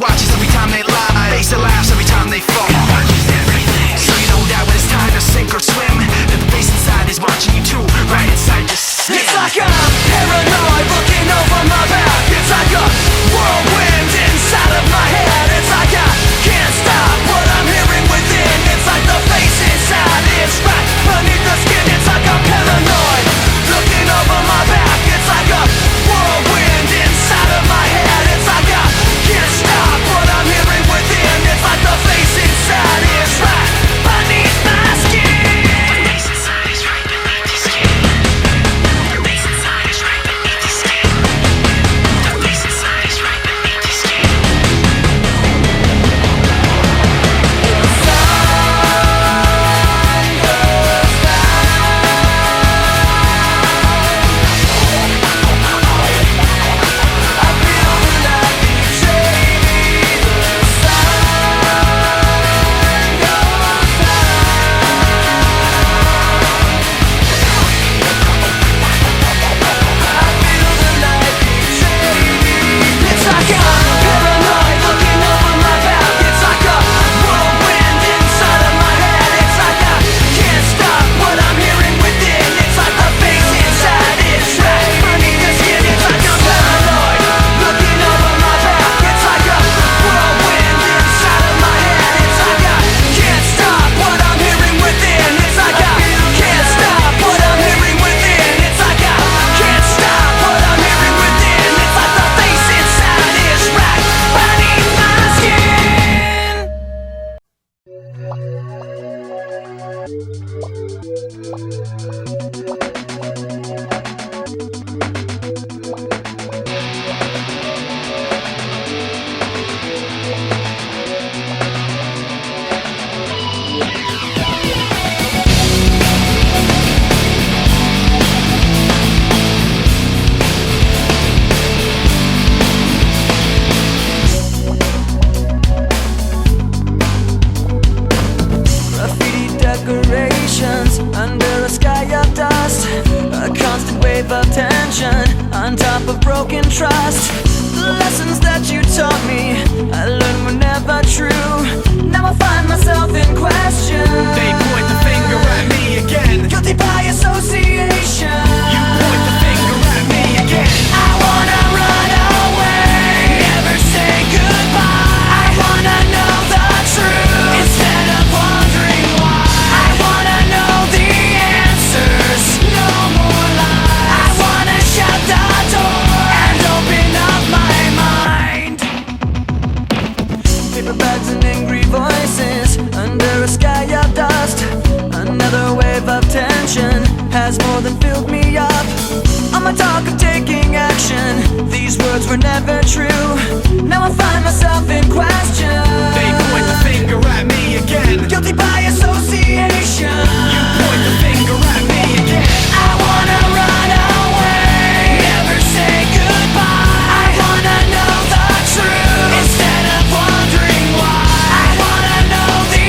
watches every time they lie, face their laughs every time they fall. So you know that when it's time to sink or swim, that the face inside is watching you too, right inside your skin. It's like I'm paranoid looking over my back. It's like a whirlwind inside of my head. It's like I can't stop what I'm hearing within. It's like the face inside is right beneath the skin. It's like I'm paranoid looking over my back. It's like a whirlwind inside of my head. It's like I can't stop what I'm hearing within. It's like the face inside is right beneath my skin. The face inside is right beneath the skin. The face inside is right beneath the skin. The face inside is right beneath the skin. Decorations under a sky of dust, a constant wave of tension on top of broken trust. The lessons that you taught me, I learned were never true. Now I find myself in question. They point the finger at me again. Guilty by association. You point the finger at me again. I wanna run away, never say goodbye. I wanna know the truth instead of wondering why. I wanna know the answers, no more lies. I wanna shut the door and open up my mind. Paper bags and angry voices under a sky of dust. Another wave of tension has more than filled me up. On my talk of taking action, these words were never true. Now I find myself in question. They point the finger at me again. Guilty by association. You point the finger at me again. I wanna run away, never say goodbye. I wanna know the truth instead of wondering why. I wanna know the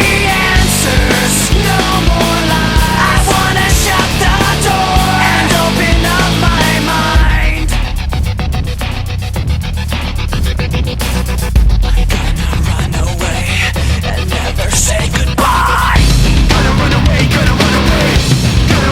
answers, no more lies. I wanna shut the door and open up my mind. I'm gonna run away and never say goodbye. Gonna run away, gonna run away. Gonna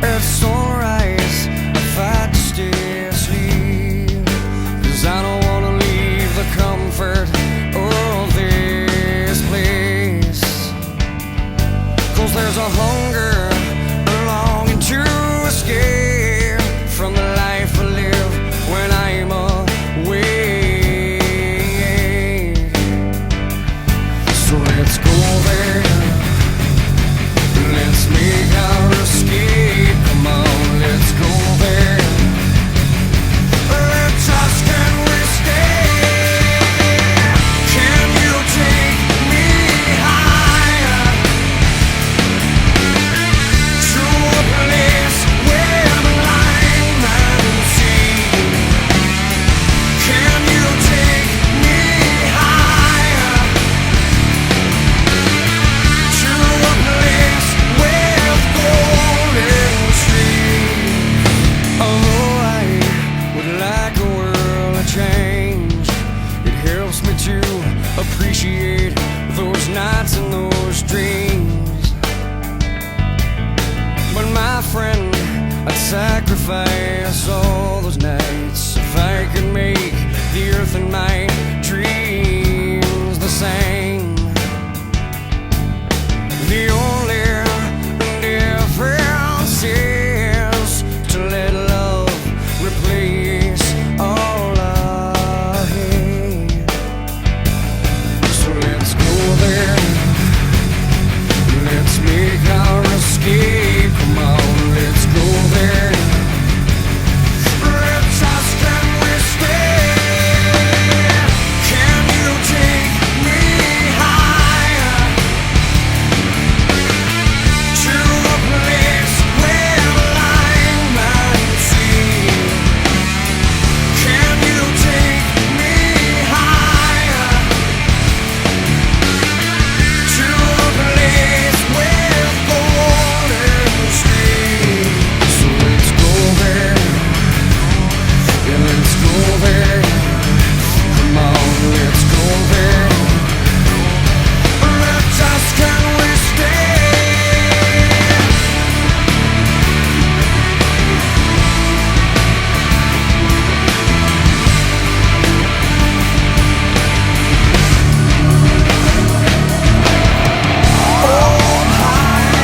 At sunrise, I fight to stay asleep, 'cause I don't wanna leave the comfort of this place. 'Cause there's a hunger, a longing to escape from the life I live when I'm away. So let's go there, let's make our escape. Come on, let's go there. Let's ask, can we stay? Can you take me higher to a place where the line man see? Can you take me higher to a place with golden trees? Although I would like a world to change, it helps me to appreciate those nights and those dreams. But my friend, I'd sacrifice all